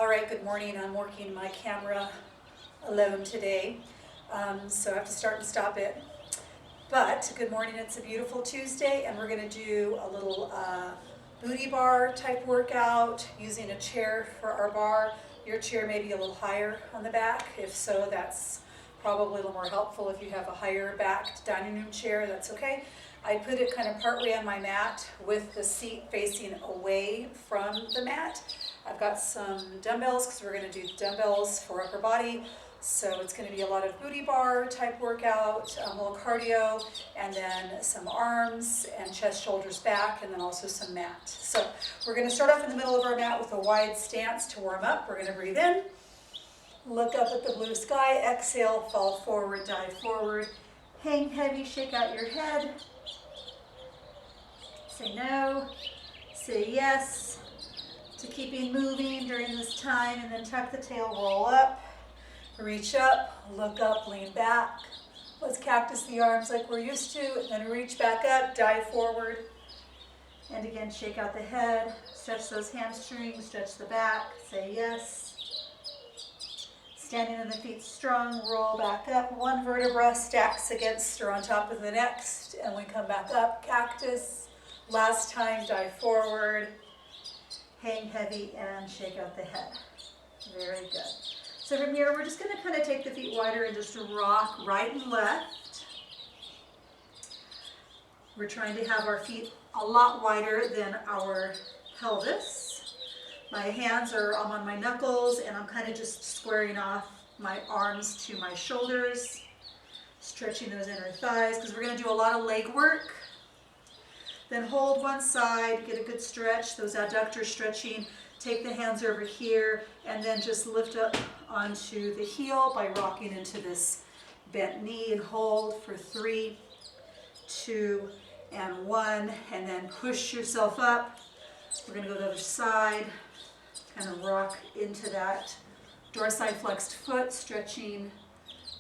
All right, good morning. I'm working my camera alone today, so I have to start and stop it. But good morning, it's a beautiful Tuesday, and we're going to do a little booty bar type workout using a chair for our bar. Your chair may be a little higher on the back. If so, that's probably a little more helpful. If you have a higher backed dining room chair, that's okay. I put it kind of partway on my mat with the seat facing away from the mat. I've got some dumbbells because we're going to do dumbbells for upper body. So it's going to be a lot of booty bar type workout, a little cardio, and then some arms and chest, shoulders, back, and then also some mat. So we're going to start off in the middle of our mat with a wide stance to warm up. We're going to breathe in, look up at the blue sky, exhale, fall forward, dive forward, hang heavy, shake out your head. Say no, say yes to keeping moving during this time, and then tuck the tail, roll up, reach up, look up, lean back. Let's cactus the arms like we're used to, and then reach back up, dive forward, and again shake out the head, stretch those hamstrings, stretch the back, say yes. Standing on the feet strong, roll back up, one vertebra stacks against or on top of the next, and we come back up, cactus. Last time, dive forward, hang heavy, and shake out the head. Very good. So from here, we're just going to kind of take the feet wider and just rock right and left. We're trying to have our feet a lot wider than our pelvis. My hands are on my knuckles, and I'm kind of just squaring off my arms to my shoulders, stretching those inner thighs, because we're going to do a lot of leg work. Then hold one side, get a good stretch, those adductors stretching. Take the hands over here, and then just lift up onto the heel by rocking into this bent knee, and hold for 3, 2, and 1, and then push yourself up. We're going to go to the other side, kind of rock into that dorsiflexed foot, stretching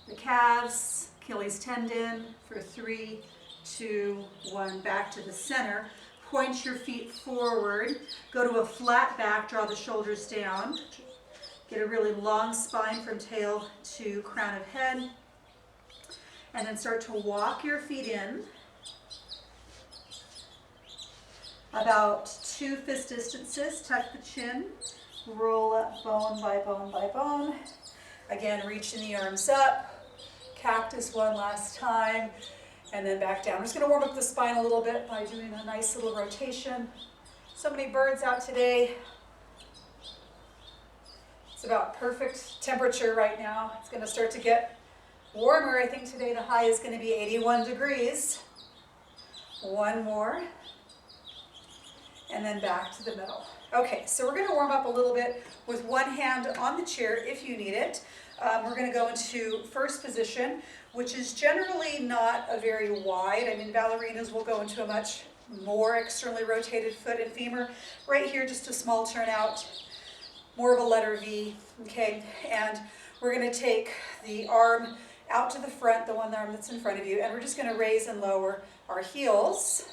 the calves, Achilles tendon for 3, 2, 1, back to the center. Point your feet forward, go to a flat back, draw the shoulders down, get a really long spine from tail to crown of head, and then start to walk your feet in about 2 fist distances, tuck the chin, roll up bone by bone by bone. Again, reaching the arms up, cactus one last time, and then back down. I'm just going to warm up the spine a little bit by doing a nice little rotation. So many birds out today. It's about perfect temperature right now. It's going to start to get warmer. I think today the high is going to be 81 degrees. One more. And then back to the middle. Okay, so we're going to warm up a little bit with one hand on the chair if you need it. We're going to go into first position, which is generally not a very wide. I mean, ballerinas will go into a much more externally rotated foot and femur. Right here, just a small turnout, more of a letter V, okay? And we're going to take the arm out to the front, the one arm that's in front of you, and we're just going to raise and lower our heels.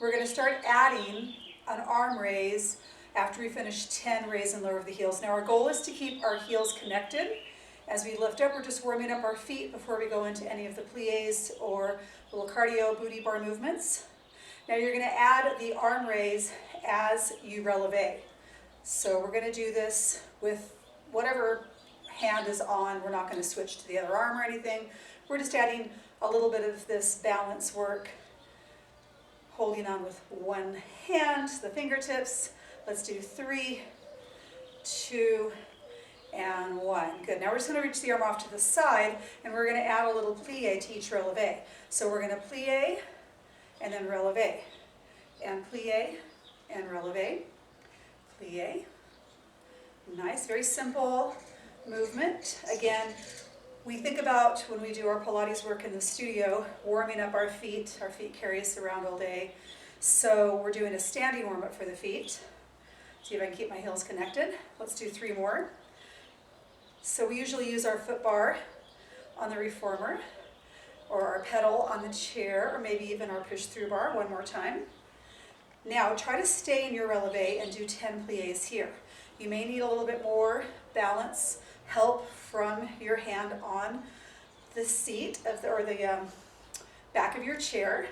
We're going to start adding an arm raise after we finish 10 raise and lower of the heels. Now, our goal is to keep our heels connected. As we lift up, we're just warming up our feet before we go into any of the plies or little cardio booty bar movements. Now you're going to add the arm raise as you releve. So we're going to do this with whatever hand is on. We're not going to switch to the other arm or anything. We're just adding a little bit of this balance work, holding on with one hand, the fingertips. Let's do 3, 2, and 1. Good. Now we're just going to reach the arm off to the side, and we're going to add a little plie to each releve. So we're going to plie, and then releve, and plie, and releve, plie. Nice, very simple movement. Again, we think about when we do our Pilates work in the studio, warming up our feet. Our feet carry us around all day. So we're doing a standing warm-up for the feet. See if I can keep my heels connected. Let's do 3 more. So we usually use our foot bar on the reformer, or our pedal on the chair, or maybe even our push-through bar. One more time. Now try to stay in your releve and do 10 plies here. You may need a little bit more balance help from your hand on the seat or the back of your chair.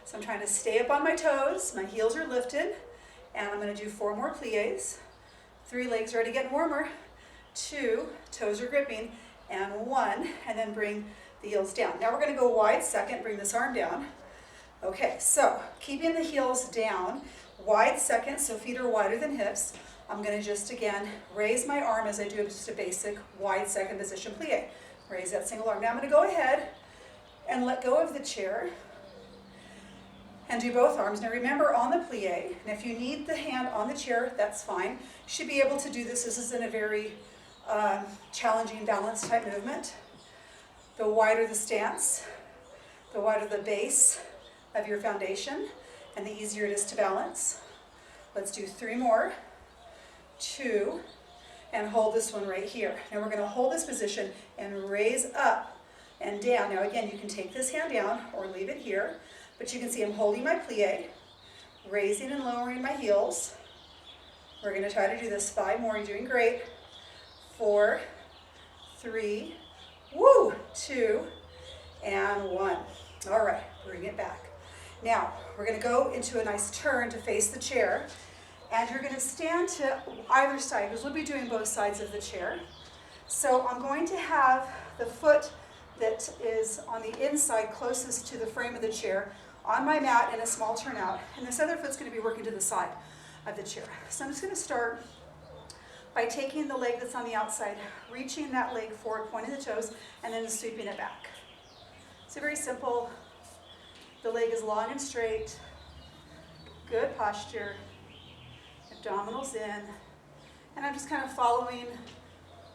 So I'm trying to stay up on my toes, my heels are lifted, and I'm going to do 4 more plies. 3, legs already getting warmer. 2, toes are gripping, and 1, and then bring the heels down. Now we're going to go wide second, bring this arm down. Okay, so keeping the heels down, wide second, so feet are wider than hips. I'm going to just, again, raise my arm as I do just a basic wide second position plie. Raise that single arm. Now I'm going to go ahead and let go of the chair and do both arms. Now remember, on the plie, and if you need the hand on the chair, that's fine. You should be able to do this. This isn't a very challenging balance type movement. The wider the stance, the wider the base of your foundation, and the easier it is to balance. Let's do 3 more. 2, and hold this one right here. Now we're going to hold this position and raise up and down. Now again, you can take this hand down or leave it here, but you can see I'm holding my plie, raising and lowering my heels. We're going to try to do this 5 more. You're doing great. 4, 3, 2, and 1. All right, bring it back. Now, we're going to go into a nice turn to face the chair, and you're going to stand to either side, because we'll be doing both sides of the chair. So I'm going to have the foot that is on the inside closest to the frame of the chair on my mat in a small turnout, and this other foot's going to be working to the side of the chair. So I'm just going to start by taking the leg that's on the outside, reaching that leg forward, pointing the toes, and then sweeping it back. So very simple. The leg is long and straight. Good posture. Abdominals in. And I'm just kind of following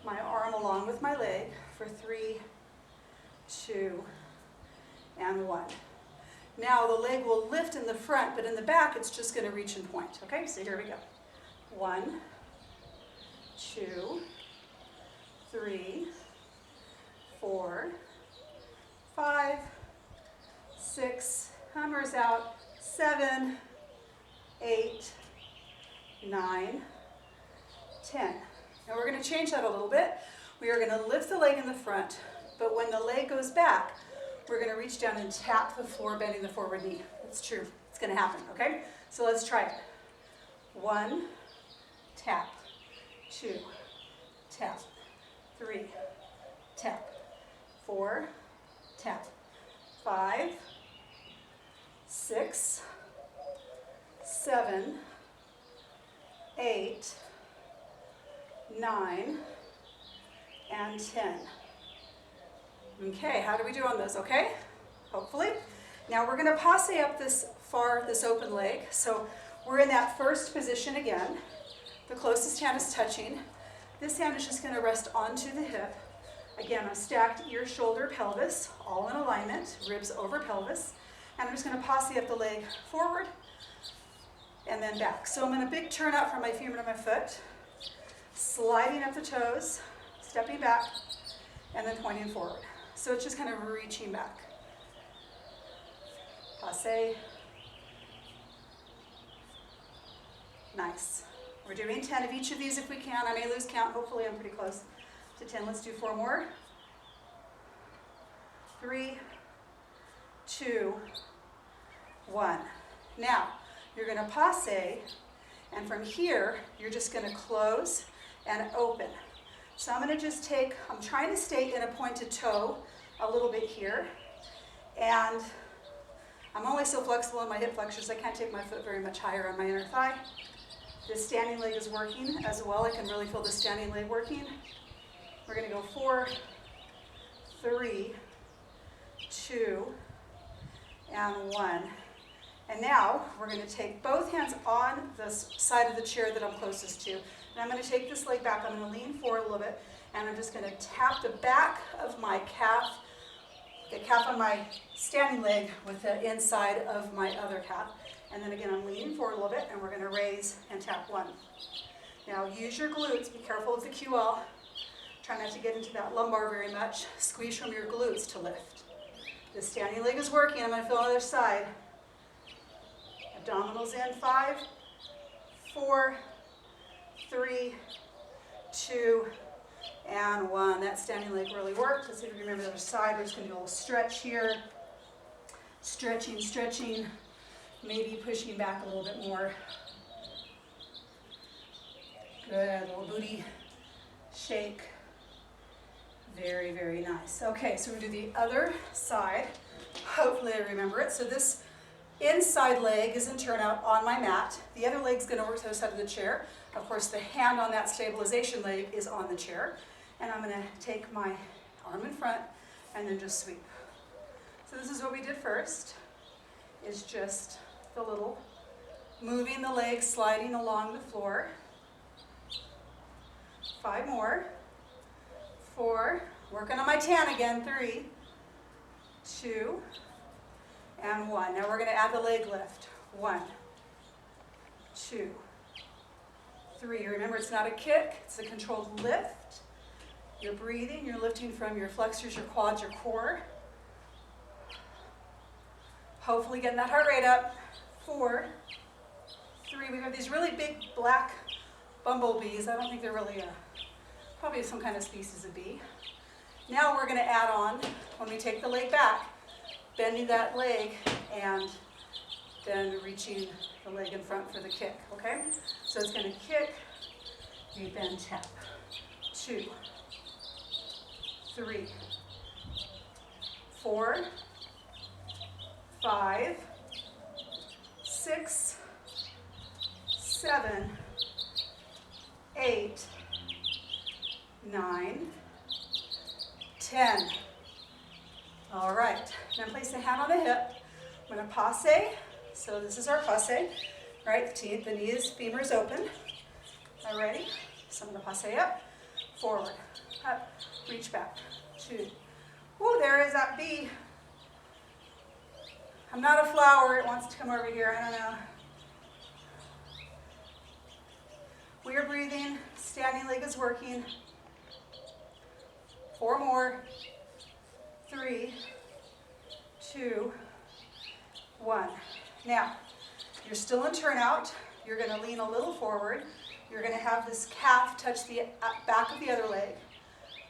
my arm along with my leg for 3, 2, and 1. Now the leg will lift in the front, but in the back it's just going to reach and point. Okay, so here we go. 1, 2, 3, 4, 5, 6, hammers out, 7, 8, 9, 10. Now we're going to change that a little bit. We are going to lift the leg in the front, but when the leg goes back, we're going to reach down and tap the floor, bending the forward knee. It's true. It's going to happen, okay? So let's try it. 1, tap. 2, tap. 3, tap. 4, tap. 5, 6, 7, 8, 9, and 10. Okay, how do we do on those? Okay, hopefully. Now we're going to passe up this open leg. So we're in that first position again. The closest hand is touching. This hand is just going to rest onto the hip. Again, I'm stacked ear, shoulder, pelvis, all in alignment, ribs over pelvis. And I'm just going to passe up the leg forward and then back. So I'm in a big turn out from my femur to my foot, sliding up the toes, stepping back, and then pointing forward. So it's just kind of reaching back. Passe. Nice. We're doing 10 of each of these if we can. I may lose count. Hopefully I'm pretty close to 10. Let's do 4 more. 3, 2, 1. Now, you're going to passe, and from here, you're just going to close and open. So I'm going to just I'm trying to stay in a pointed toe a little bit here, and I'm only so flexible in my hip flexors, I can't take my foot very much higher on my inner thigh. This standing leg is working as well. I can really feel the standing leg working. We're going to go 4, 3, 2, and 1. And now we're going to take both hands on the side of the chair that I'm closest to. And I'm going to take this leg back. I'm going to lean forward a little bit. And I'm just going to tap the back of my calf, the calf on my standing leg with the inside of my other calf. And then again, I'm leaning forward a little bit, and we're going to raise and tap 1. Now use your glutes. Be careful with the QL. Try not to get into that lumbar very much. Squeeze from your glutes to lift. The standing leg is working. I'm going to feel on the other side. Abdominals in. 5, 4, 3, 2, and 1. That standing leg really worked. Let's see if we remember the other side. We're just going to do a little stretch here. Stretching, stretching, maybe pushing back a little bit more. Good, a little booty shake. Very, very nice. Okay, so we're going to do the other side. Hopefully I remember it. So this inside leg is in turnout on my mat. The other leg's going to work to the other side of the chair. Of course, the hand on that stabilization leg is on the chair. And I'm going to take my arm in front and then just sweep. So this is what we did first, is just the little moving the leg, sliding along the floor. 5 more. 4, working on my tan again, 3, 2, and 1. Now we're going to add the leg lift. 1, 2, 3. Remember, it's not a kick, it's a controlled lift. You're breathing, you're lifting from your flexors, your quads, your core. Hopefully getting that heart rate up. 4, 3. We have these really big black bumblebees. I don't think they're really probably some kind of species of bee. Now we're going to add on, when we take the leg back, bending that leg and then reaching the leg in front for the kick, okay? So it's going to kick, we bend, tap. 2, 3, 4, 5, 6, 7, 8, 9, 10. All right, now place the hand on the hip. I'm going to passe. So this is our passe, right? The knee is, femur is open. All right, ready? So I'm going to passe up, forward, up, reach back, 2. Whoa, there is that bee. I'm not a flower, it wants to come over here, I don't know. We are breathing, standing leg is working. 4 more. 3, 2, 1. Now, you're still in turnout. You're going to lean a little forward. You're going to have this calf touch the back of the other leg.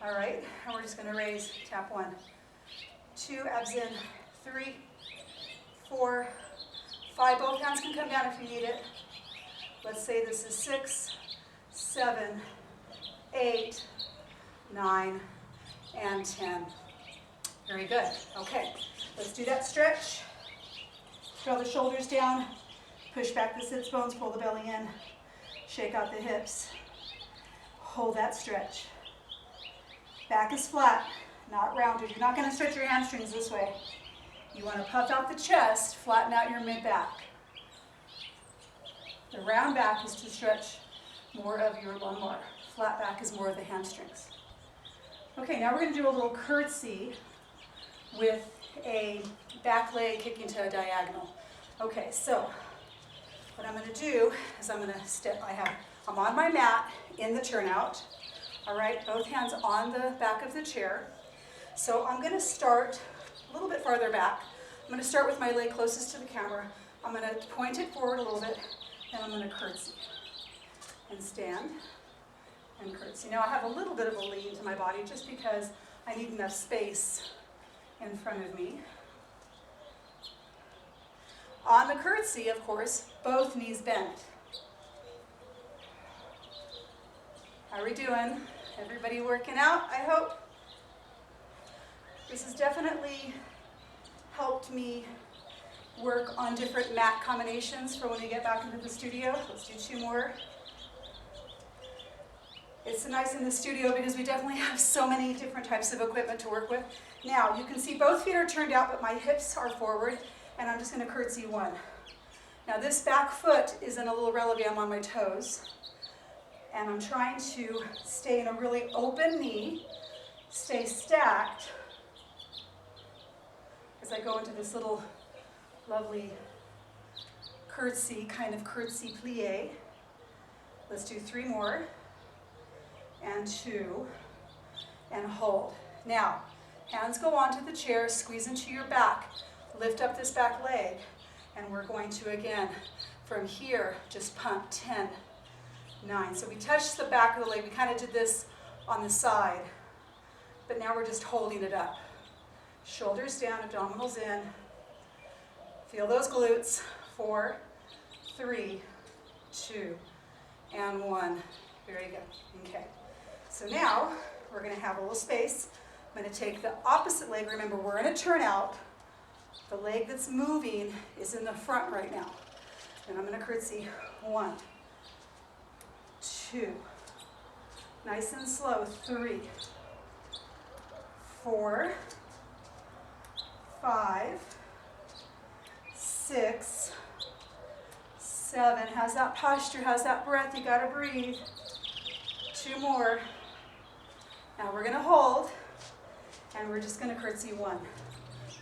All right, and we're just going to raise, tap 1, 2, abs in, 3, 4, 5. Both hands can come down if you need it. Let's say this is 6, 7, 8, 9, and 10. Very good. Okay, let's do that stretch. Draw the shoulders down, push back the sits bones, pull the belly in, shake out the hips. Hold that stretch. Back is flat, not rounded. You're not going to stretch your hamstrings this way. You want to puff out the chest, flatten out your mid-back. The round back is to stretch more of your lumbar. Flat back is more of the hamstrings. Okay, now we're going to do a little curtsy with a back leg kicking to a diagonal. Okay, so what I'm going to do is I'm going to step, I'm on my mat in the turnout. All right, both hands on the back of the chair. So I'm going to start a little bit farther back. I'm going to start with my leg closest to the camera. I'm going to point it forward a little bit, and I'm going to curtsy and stand and curtsy. Now I have a little bit of a lean to my body just because I need enough space in front of me. On the curtsy, of course, both knees bent. How are we doing? Everybody working out, I hope? This has definitely helped me work on different mat combinations for when we get back into the studio. Let's do 2 more. It's nice in the studio because we definitely have so many different types of equipment to work with. Now, you can see both feet are turned out, but my hips are forward, and I'm just going to curtsy 1. Now, this back foot is in a little releve. I'm on my toes, and I'm trying to stay in a really open knee, stay stacked as I go into this little lovely curtsy, kind of curtsy plie. Let's do 3 more. And 2, and hold. Now, hands go onto the chair, squeeze into your back, lift up this back leg, and we're going to, again, from here, just pump 10, 9. So we touched the back of the leg. We kind of did this on the side, but now we're just holding it up. Shoulders down, abdominals in. Feel those glutes. 4, 3, 2, and 1. Very good. Okay. So now we're going to have a little space. I'm going to take the opposite leg. Remember, we're in a turnout. The leg that's moving is in the front right now. And I'm going to curtsy. 1, 2. Nice and slow. 3, 4, 5, 6, 7. How's that posture? How's that breath? You got to breathe. 2 more. Now we're going to hold, and we're just going to curtsy. 1,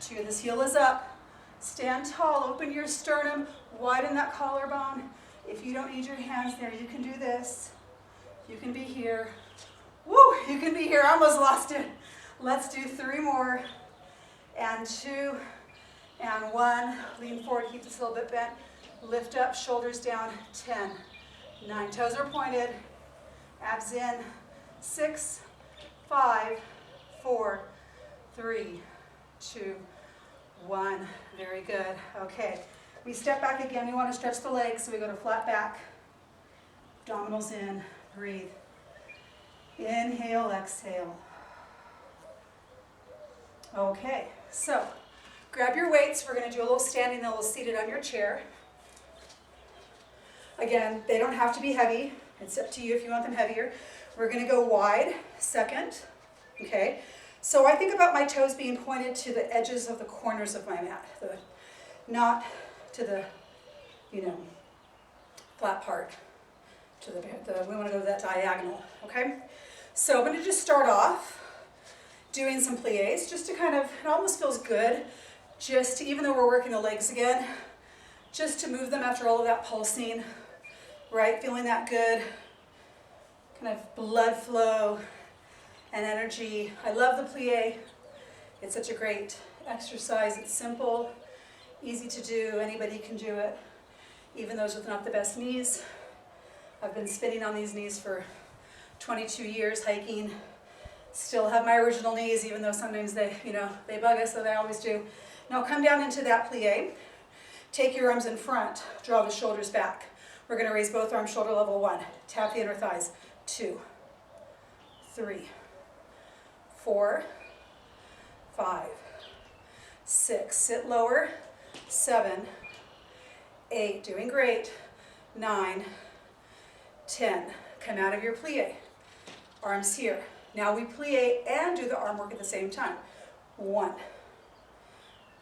2. This heel is up. Stand tall. Open your sternum. Widen that collarbone. If you don't need your hands there, you can do this. You can be here. Woo! You can be here. I almost lost it. Let's do 3 more. And 2. And 1. Lean forward. Keep this a little bit bent. Lift up. Shoulders down. 10. 9. Toes are pointed. Abs in. 6, 5, 4, 3, 2, 1. Very good. Okay. We step back again. We want to stretch the legs, so we go to flat back. Abdominals in. Breathe. Inhale, exhale. Okay. So grab your weights. We're going to do a little standing, a little seated on your chair. Again, they don't have to be heavy. It's up to you if you want them heavier. We're going to go wide, second. Okay. So I think about my toes being pointed to the edges of the corners of my mat, not to the, flat part. We want to go to that diagonal. Okay. So I'm going to just start off doing some plies, just to kind of, it almost feels good, just to, even though we're working the legs again, just to move them after all of that pulsing, right? Feeling that good kind of blood flow and energy. I love the plie. It's such a great exercise. It's simple, easy to do. Anybody can do it, even those with not the best knees. I've been spinning on these knees for 22 years, hiking. Still have my original knees, even though sometimes they bug us, so they always do. Now come down into that plie. Take your arms in front. Draw the shoulders back. We're going to raise both arms shoulder level. 1. Tap the inner thighs. 2, 3, 4, 5, 6. Sit lower. 7, 8. Doing great. 9, 10. Come out of your plie. Arms here. Now we plie and do the arm work at the same time. 1,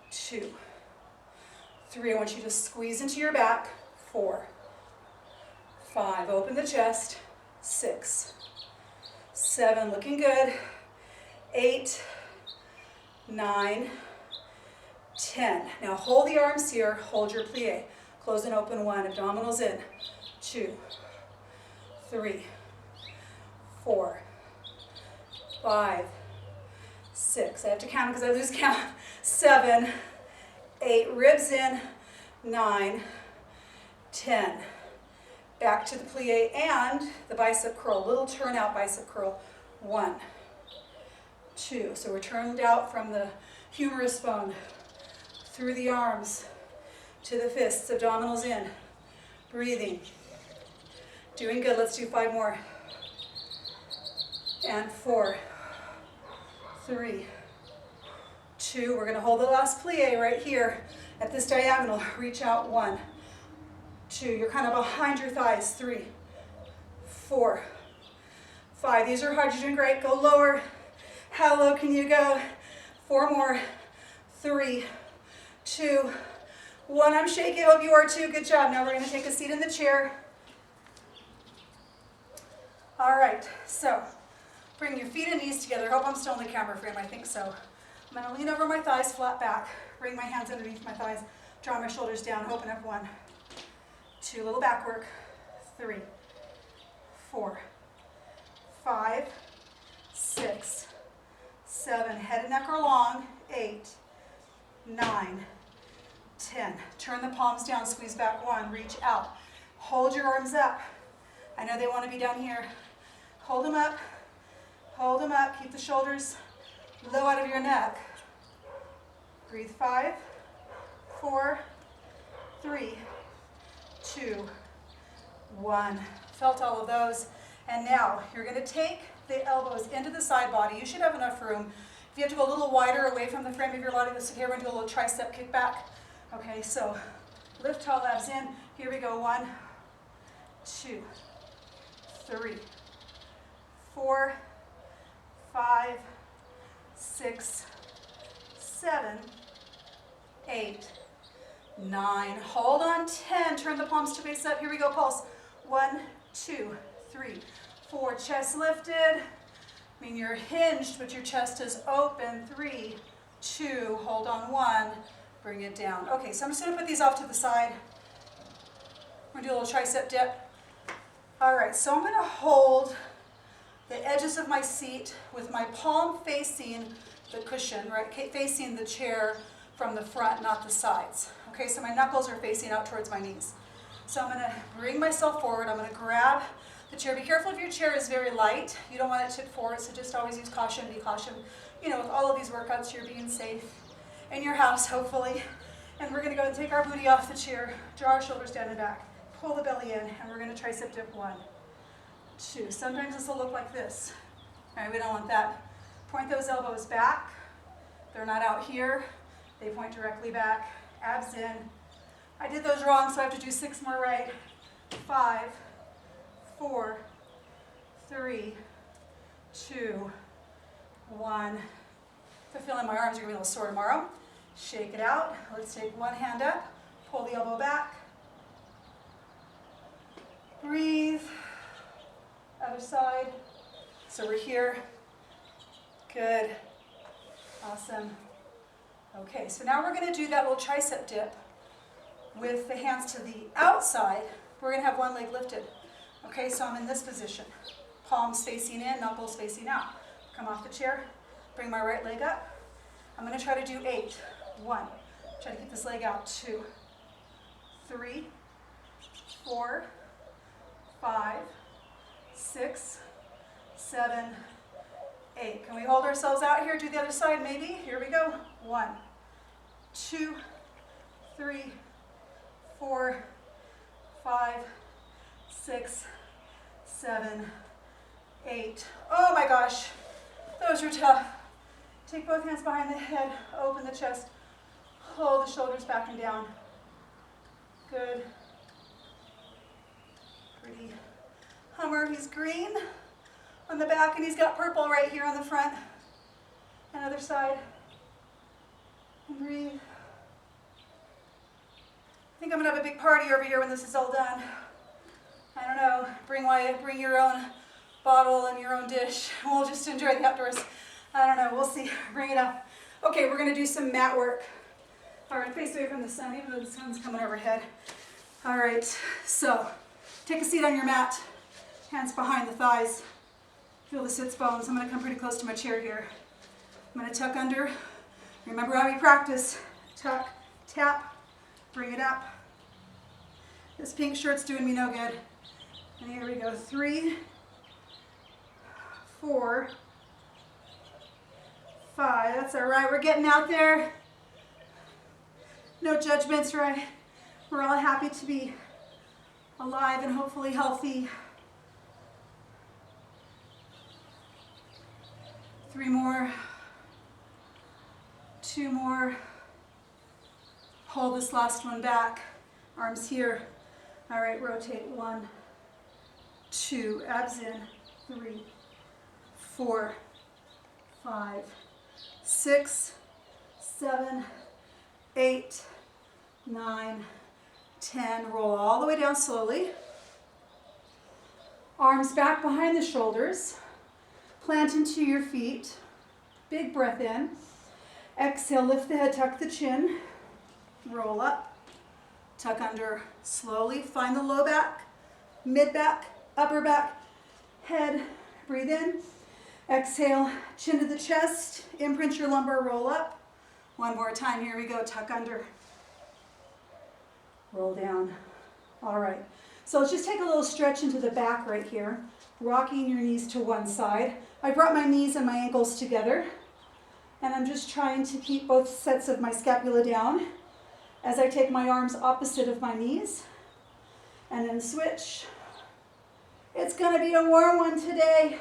2, 3. I want you to squeeze into your back. 4, 5. Open the chest. 6, 7. Looking good. 8, 9, 10. Now hold the arms here. Hold your plie. Close and open. 1. Abdominals in. 2, 3, 4, 5, 6. I have to count because I lose count. 7, 8. Ribs in. 9, 10. Back to the plie and the bicep curl. Little turnout bicep curl. 1, 2. So we're turned out from the humerus bone through the arms to the fists. Abdominals in. Breathing. Doing good. Let's do 5 more. And 4, 3, 2. We're going to hold the last plie right here at this diagonal. Reach out. 1, 2. You're kind of behind your thighs. 3, 4, 5. These are hard. You're doing great. Go lower. How low can you go? 4 more. 3, 2, 1. I'm shaking. Hope you are too. Good job. Now we're going to take a seat in the chair. All right. So bring your feet and knees together. I hope I'm still in the camera frame. I think so. I'm going to lean over my thighs, flat back. Bring my hands underneath my thighs. Draw my shoulders down. Open up. 1, 2. Little back work. 3, 4, 5, 6, 7. Head and neck are long. 8, 9, 10. Turn the palms down. Squeeze back. 1. Reach out. Hold your arms up. I know they want to be down here. Hold them up. Hold them up. Keep the shoulders low out of your neck. Breathe. 5, 4, 3, 2, 1. Felt all of those. And now you're going to take the elbows into the side body. You should have enough room. If you have to go a little wider away from the frame of your body, let's okay, we're going to do a little tricep kick back. Okay, so lift tall abs in. Here we go. 1, 2, 3, 4, 5, 6, 7, 8, 9. Hold on. 10. Turn the palms to face up. Here we go. Pulse. 1, 2, 3, 4. Chest lifted. I mean, you're hinged, but your chest is open. 3, 2. Hold on. 1. Bring it down. Okay, so I'm just going to put these off to the side. We're going to do a little tricep dip. All right, so I'm going to hold the edges of my seat with my palm facing the cushion, right? Facing the chair from the front, not the sides. Okay, so my knuckles are facing out towards my knees. So I'm going to bring myself forward. I'm going to grab the chair. Be careful if your chair is very light. You don't want it tipped forward, so just always use caution, be caution. You know, with all of these workouts, you're being safe in your house, hopefully. And we're going to go and take our booty off the chair, draw our shoulders down and back, pull the belly in, and we're going to tricep dip. 1, 2. Sometimes this will look like this. All right, we don't want that. Point those elbows back. They're not out here. They point directly back. Abs in. I did those wrong, so I have to do 6 more right. 5, 4, 3, 2, 1. If I feel in my arms are going to be a little sore tomorrow. Shake it out. Let's take one hand up. Pull the elbow back. Breathe. Other side. So we're here. Good. Awesome. Okay, so now we're going to do that little tricep dip with the hands to the outside. We're going to have one leg lifted. Okay, so I'm in this position. Palms facing in, knuckles facing out. Come off the chair. Bring my right leg up. I'm going to try to do 8. 1. Try to keep this leg out. 2, 3, 4, 5, 6, 7, 8. Can we hold ourselves out here? Do the other side maybe. Here we go. 1, 2, 3, 4, 5, 6, 7, 8. Oh my gosh, those are tough. Take both hands behind the head, open the chest, hold the shoulders back and down. Good. Pretty Hummer, he's green on the back and he's got purple right here on the front. Another side. And breathe. I think I'm gonna have a big party over here when this is all done. I don't know, bring your own bottle and your own dish. We'll just enjoy the outdoors. I don't know, we'll see, bring it up. Okay, we're gonna do some mat work. All right, face away from the sun, even though the sun's coming overhead. All right, so take a seat on your mat, hands behind the thighs. Feel the sits bones. I'm gonna come pretty close to my chair here. I'm gonna tuck under. Remember how we practice. Tuck, tap, bring it up. This pink shirt's doing me no good. And here we go, 3, 4, 5, that's all right, we're getting out there. No judgments, right? We're all happy to be alive and hopefully healthy. 3 more, 2 more. Hold this last one back, arms here. All right, rotate, 1, 2, abs in, 3, 4, 5, 6, 7, 8, 9, 10. Roll all the way down slowly. Arms back behind the shoulders. Plant into your feet. Big breath in. Exhale, lift the head, tuck the chin. Roll up. Tuck under slowly. Find the low back, mid back, upper back, head. Breathe in. Exhale, chin to the chest. Imprint your lumbar, roll up. One more time. Here we go. Tuck under. Roll down. All right. So let's just take a little stretch into the back right here, rocking your knees to one side. I brought my knees and my ankles together, and I'm just trying to keep both sets of my scapula down as I take my arms opposite of my knees, and then switch. It's gonna be a warm one today,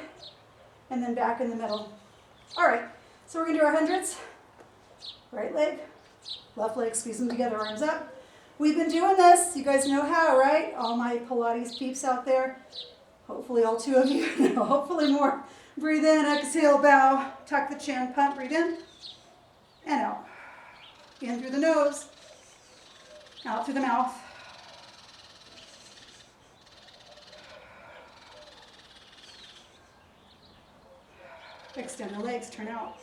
and then back in the middle. All right, so we're gonna do our hundreds. Right leg, left leg, squeeze them together, arms up. We've been doing this, you guys know how, right? All my Pilates peeps out there. Hopefully all 2 of you, no, hopefully more. Breathe in, exhale, bow, tuck the chin, pump, breathe in, and out. In through the nose, out through the mouth. Extend the legs, turn out.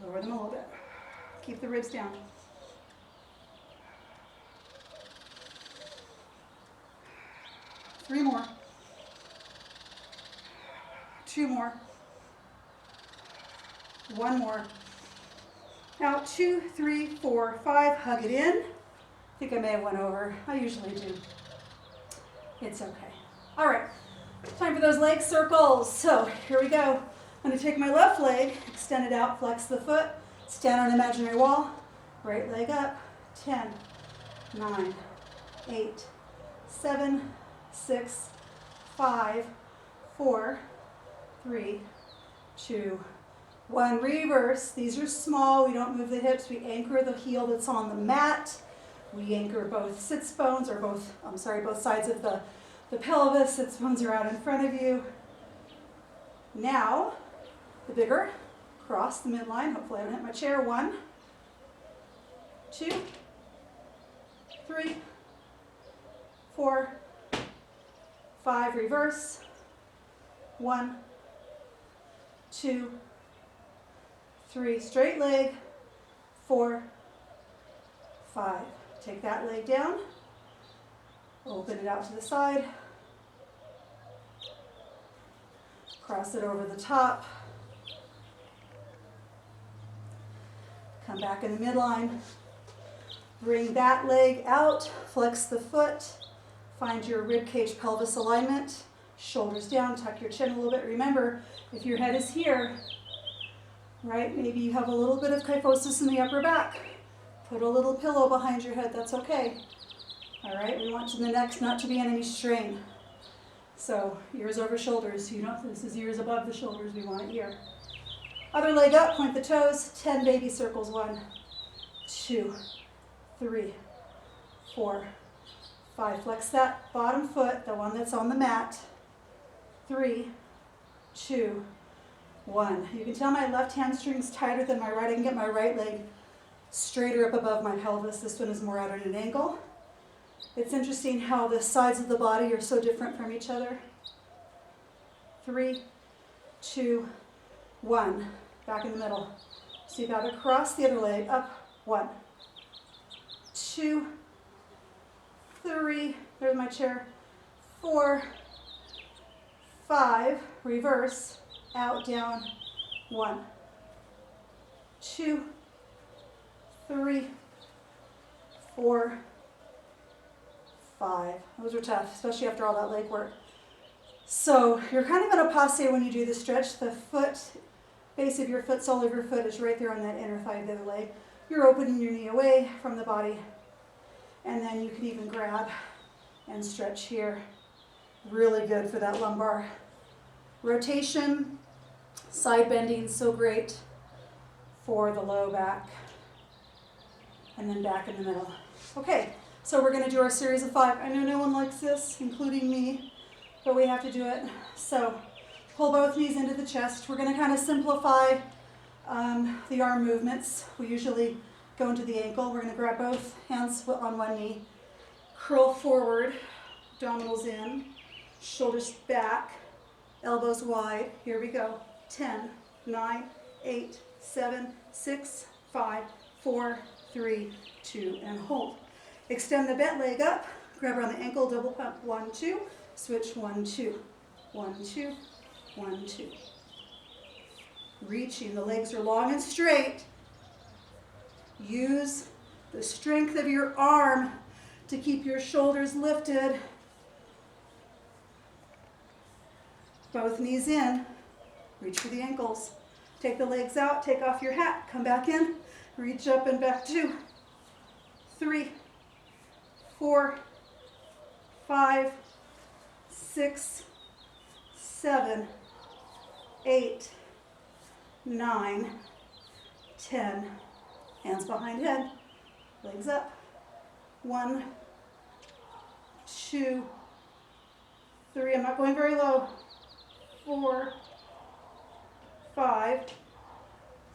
Lower them a little bit. Keep the ribs down. Three more. 2 more. 1 more. Out, 2, 3, 4, 5. Hug it in. I think I may have went over. I usually do. It's okay. All right. Time for those leg circles. So here we go. I'm going to take my left leg, extend it out, flex the foot, stand on an imaginary wall, right leg up, 10, 9, 8, 7, 6, 5, 4, 3, 2, 1. Reverse. These are small. We don't move the hips. We anchor the heel that's on the mat. We anchor both sits bones, or both sides of the pelvis. Sits bones are out in front of you. Now, the bigger, cross the midline. Hopefully I don't hit my chair. 1, 2, 3, 4, 5. Reverse. 1, 2, 3. Straight leg. 4, 5. Take that leg down. Open it out to the side. Cross it over the top. Come back in the midline. Bring that leg out. Flex the foot. Find your rib cage pelvis alignment. Shoulders down. Tuck your chin a little bit. Remember, if your head is here, right, maybe you have a little bit of kyphosis in the upper back. Put a little pillow behind your head. That's okay. All right, we want the neck not to be in any strain. So ears over shoulders. You know, this is ears above the shoulders. We want it here. Other leg up, point the toes. 10 baby circles. 1, 2, 3, 4, 5. Flex that bottom foot, the one that's on the mat. 3, 2, 1. You can tell my left hamstring's tighter than my right. I can get my right leg straighter up above my pelvis. This one is more out at an angle. It's interesting how the sides of the body are so different from each other. 3, 2, 1. Back in the middle. So you've got to cross the other leg. Up. 1, 2, 3. There's my chair. 4, 5. Reverse. Out, down. 1, 2, 3, 4, 5. Those are tough, especially after all that leg work. So you're kind of in a passe when you do the stretch. The foot, base of your foot, sole of your foot is right there on that inner thigh of the other leg. You're opening your knee away from the body. And then you can even grab and stretch here. Really good for that lumbar rotation. Side bending, so great for the low back. And then back in the middle. Okay, so we're going to do our series of 5. I know no one likes this, including me, but we have to do it. So pull both knees into the chest. We're going to kind of simplify the arm movements. We usually go into the ankle. We're going to grab both hands on one knee, curl forward, abdominals in, shoulders back, elbows wide. Here we go. 10, 9, 8, 7, 6, 5, 4, 3, 2, and hold. Extend the bent leg up, grab around the ankle, double pump, 1, 2, switch, 1, 2, 1, 2, 1, 2. Reaching, the legs are long and straight. Use the strength of your arm to keep your shoulders lifted. Both knees in. Reach for the ankles. Take the legs out, take off your hat, come back in, reach up and back. 2, 3, 4, 5, 6, 7, 8, 9, 10. Hands behind head, legs up. 1, 2, 3. I'm not going very low. 4, 5,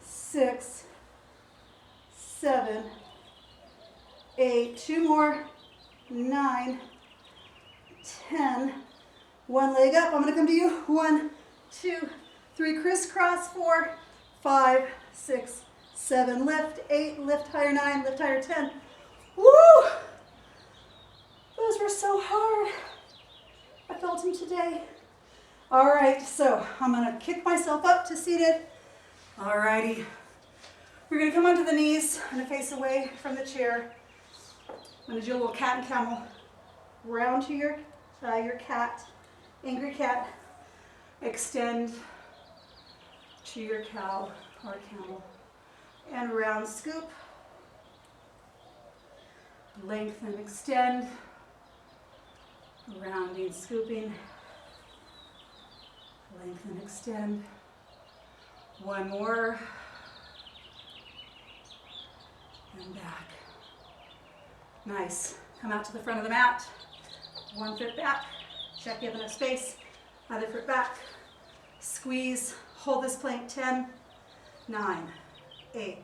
6, 7, 8. 2 more. 9, 10. One leg up. I'm going to come to you. 1, 2, 3. Crisscross. 4, 5, 6, 7. Lift. 8. Lift higher. 9. Lift higher. 10. Woo! Those were so hard. I felt them today. All right, so I'm going to kick myself up to seated. All righty. We're going to come onto the knees. I'm going to face away from the chair. I'm going to do a little cat and camel. Round to your cat, angry cat. Extend to your cow or camel. And round scoop. Lengthen, extend. Rounding, scooping. Lengthen, extend. One more. And back. Nice. Come out to the front of the mat. 1 foot back. Check you have enough space. Other foot back. Squeeze. Hold this plank. 10, 9, 8,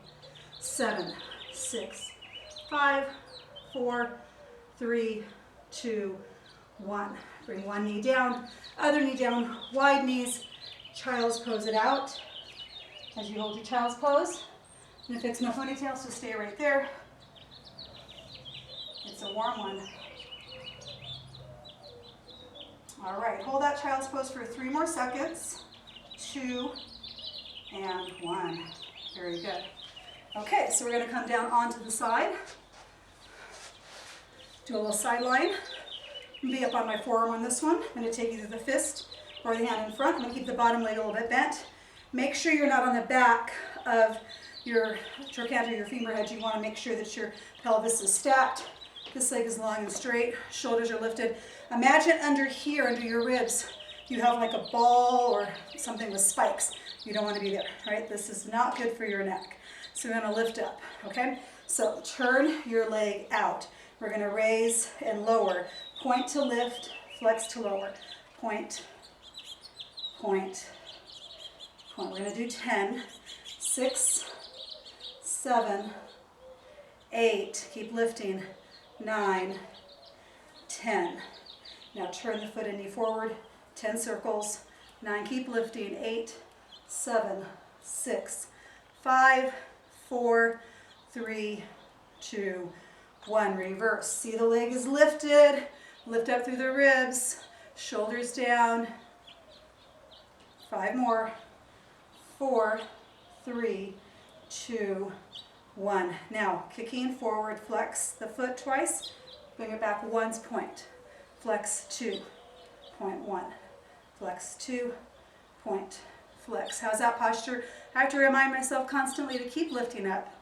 7, 6, 5, 4, 3, 2, 1. Bring one knee down, other knee down, wide knees. Child's pose it out. As you hold your child's pose, I'm going to fix my ponytail, so stay right there. It's a warm one. All right, hold that child's pose for 3 more seconds. 2 and 1. Very good. Okay, so we're going to come down onto the side. Do a little side line. Be up on my forearm on this one. I'm going to take either the fist or the hand in front. I'm going to keep the bottom leg a little bit bent. Make sure you're not on the back of your trochanter, your femur head. You want to make sure that your pelvis is stacked. This leg is long and straight. Shoulders are lifted. Imagine under here, under your ribs, you have like a ball or something with spikes. You don't want to be there, right? This is not good for your neck. So we're going to lift up, okay? So turn your leg out. We're going to raise and lower. Point to lift, flex to lower. Point, point, point. We're going to do 10, 6, 7, 8. Keep lifting. 9, 10. Now turn the foot and knee forward. 10 circles. 9. Keep lifting. 8, 7, 6, 5, 4, 3, 2, 1. Reverse. See the leg is lifted. Lift up through the ribs. Shoulders down. 5 more. 4, 3, 2, 1. Now, kicking forward, flex the foot twice. Bring it back once, point. Flex 2, point 1. Flex 2, point, flex. How's that posture? I have to remind myself constantly to keep lifting up.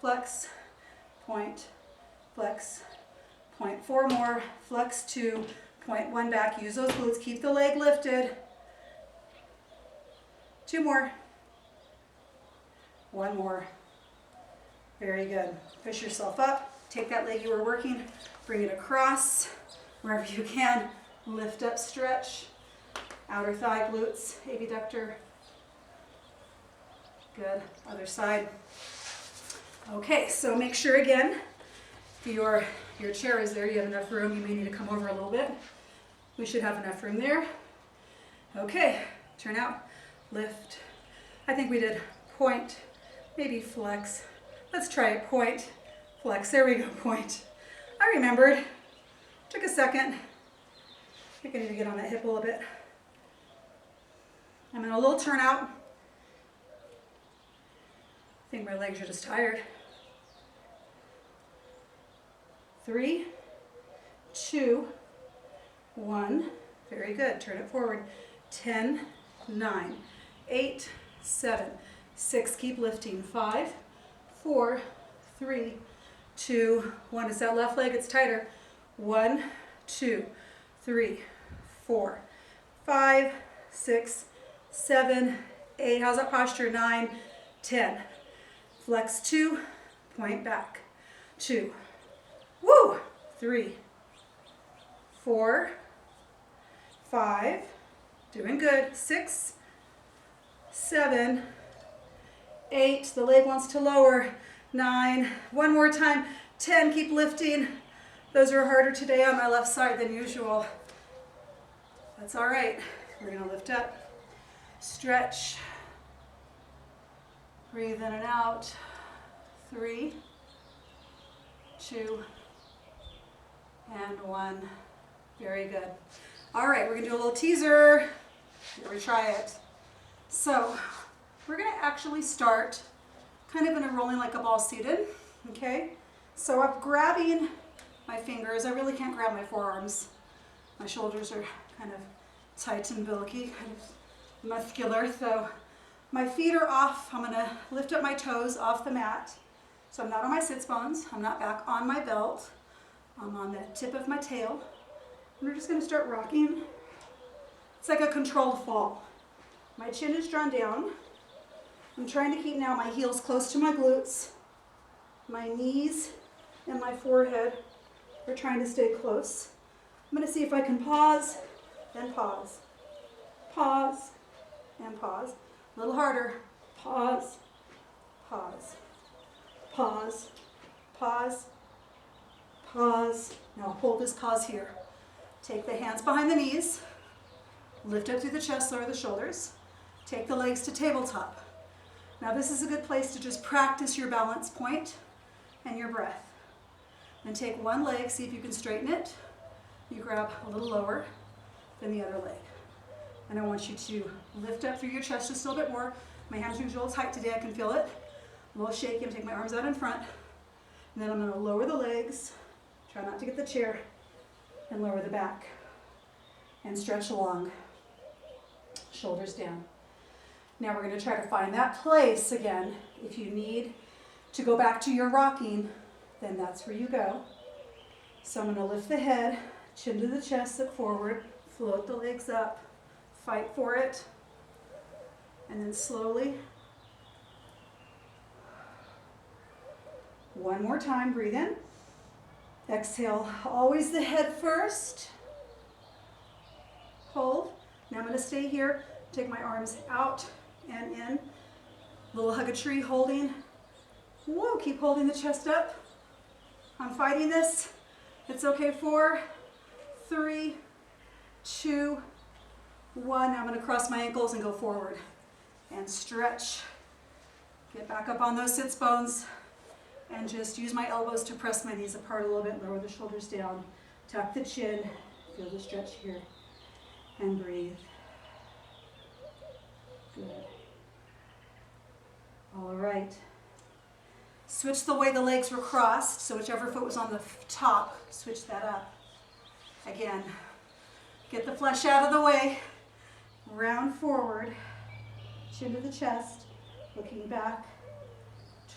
Flex, point, flex, point. 4 more. Flex 2, point 1 back. Use those glutes. Keep the leg lifted. 2 more. 1 more. Very good. Push yourself up. Take that leg you were working. Bring it across wherever you can. Lift up, stretch. Outer thigh, glutes, abductor. Good. Other side. Okay, so make sure again, your chair is there. You have enough room. You may need to come over a little bit. We should have enough room there. Okay, turn out, lift. I think we did point, maybe flex. Let's try it. Point, flex. There we go. Point. I remembered. Took a second. I think I need to get on that hip a little bit. I'm in a little turnout. I think my legs are just tired. 3, 2, 1. Very good. Turn it forward. 10, 9, 8, 7, 6. Keep lifting. 5, 4, 3, 2, 1. It's that left leg, it's tighter. 1, 2, 3, 4, 5, 6, 7, 8. How's that posture? 9, 10. Flex 2, point back. 2. Woo! 3, 4, 5. Doing good. 6, 7, 8. The leg wants to lower. 9. One more time. 10. Keep lifting. Those are harder today on my left side than usual. That's all right. We're going to lift up. Stretch. Breathe in and out. 3, 2, and 1. Very good. All right, we're going to do a little teaser. Here we try it. So we're going to actually start kind of in a rolling like a ball seated. Okay? So I'm grabbing my fingers. I really can't grab my forearms. My shoulders are kind of tight and bulky, kind of muscular. So my feet are off. I'm going to lift up my toes off the mat. So I'm not on my sits bones. I'm not back on my belt. I'm on the tip of my tail. And we're just going to start rocking. It's like a controlled fall. My chin is drawn down. I'm trying to keep now my heels close to my glutes. My knees and my forehead are trying to stay close. I'm going to see if I can pause and pause. Pause and pause. A little harder. Pause, pause, pause, pause, pause. Now hold this pause here. Take the hands behind the knees. Lift up through the chest, lower the shoulders. Take the legs to tabletop. Now this is a good place to just practice your balance point and your breath. Then take one leg, see if you can straighten it. You grab a little lower than the other leg. And I want you to lift up through your chest just a little bit more. My hamstrings are a little tight today, I can feel it. A little shaky. I'm going to take my arms out in front. And then I'm going to lower the legs. Try not to get the chair. And lower the back. And stretch long. Shoulders down. Now we're going to try to find that place again. If you need to go back to your rocking, then that's where you go. So I'm going to lift the head, chin to the chest, look forward, float the legs up, fight for it, and then slowly, one more time, breathe in, exhale, always the head first, hold. Now I'm going to stay here, take my arms out and in, little hug a tree, holding, whoa, keep holding the chest up. I'm fighting this. It's okay. 4, 3, 2, 1. Now I'm going to cross my ankles and go forward and stretch. Get back up on those sits bones and just use my elbows to press my knees apart a little bit. Lower the shoulders down. Tuck the chin. Feel the stretch here. And breathe. Good. All right. Switch the way the legs were crossed, so whichever foot was on the top, switch that up. Again, get the flesh out of the way, round forward, chin to the chest, looking back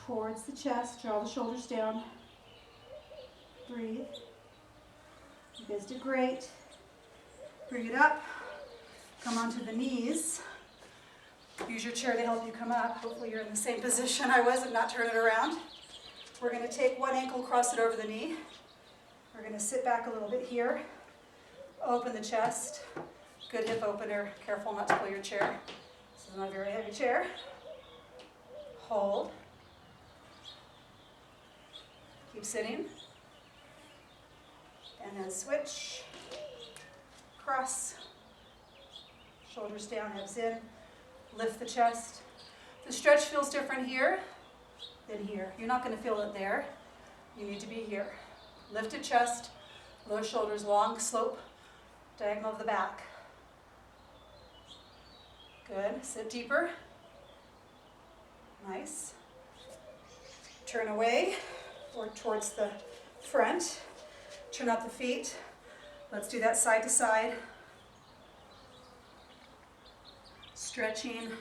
towards the chest, draw the shoulders down, breathe. You guys did great. Bring it up, come onto the knees. Use your chair to help you come up. Hopefully you're in the same position I was and not turn it around. We're going to take one ankle, cross it over the knee. We're going to sit back a little bit here. Open the chest. Good hip opener. Careful not to pull your chair. This is not a very heavy chair. Hold. Keep sitting. And then switch. Cross. Shoulders down, hips in. Lift the chest. The stretch feels different here than here. You're not going to feel it there. You need to be here. Lifted chest, low shoulders, long slope, diagonal of the back. Good. Sit deeper. Nice. Turn away or towards the front. Turn out the feet. Let's do that side to side. Stretching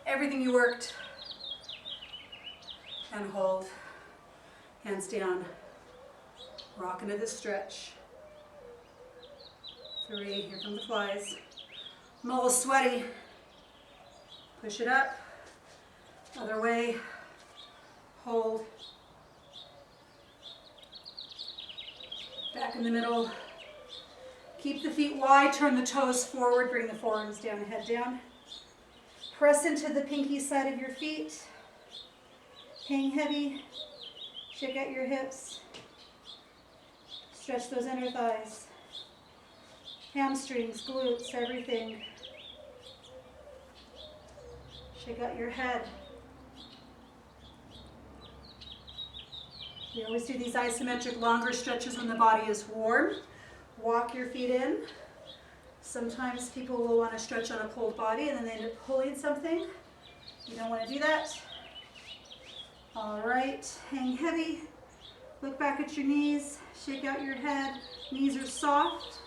everything you worked. And hold. Hands down. Rock into the stretch. 3, here come the flies. I'm a little sweaty. Push it up. Other way. Hold. Back in the middle. Keep the feet wide, turn the toes forward, bring the forearms down, head down. Press into the pinky side of your feet. Hang heavy. Check out your hips. Stretch those inner thighs. Hamstrings, glutes, everything. Shake out your head. We always do these isometric longer stretches when the body is warm. Walk your feet in. Sometimes people will want to stretch on a cold body and then they end up pulling something. You don't want to do that. All right, hang heavy. Look back at your knees. Shake out your head. Knees are soft.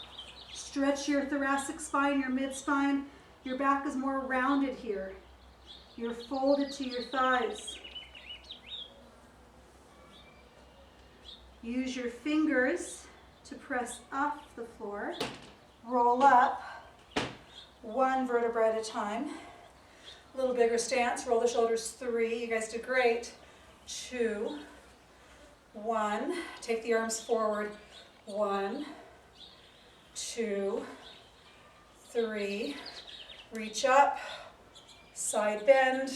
Stretch your thoracic spine, your mid-spine. Your back is more rounded here. You're folded to your thighs. Use your fingers to press off the floor. Roll up, 1 vertebra at a time. A little bigger stance, roll the shoulders, 3. You guys did great. 2, 1. Take the arms forward. 1, 2, 3. Reach up, side bend,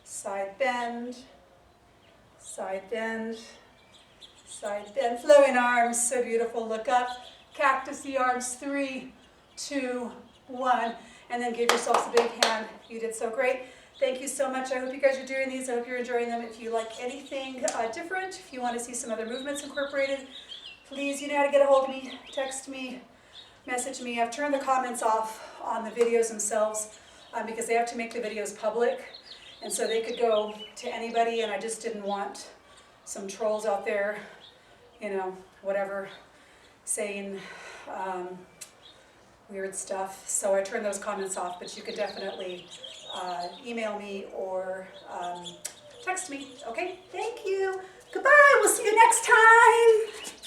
side bend, side bend, side bend. Flowing arms, so beautiful. Look up. Cactusy arms, 3, 2, 1, and then give yourselves a big hand. You did so great. Thank you so much. I hope you guys are doing these. I hope you're enjoying them. If you like anything different, if you want to see some other movements incorporated, please, you know how to get a hold of me. Text me, message me. I've turned the comments off on the videos themselves because they have to make the videos public, and so they could go to anybody, and I just didn't want some trolls out there, you know, whatever, saying weird stuff. So I turned those comments off, but you could definitely email me or text me. Okay, thank you. Goodbye, we'll see you next time.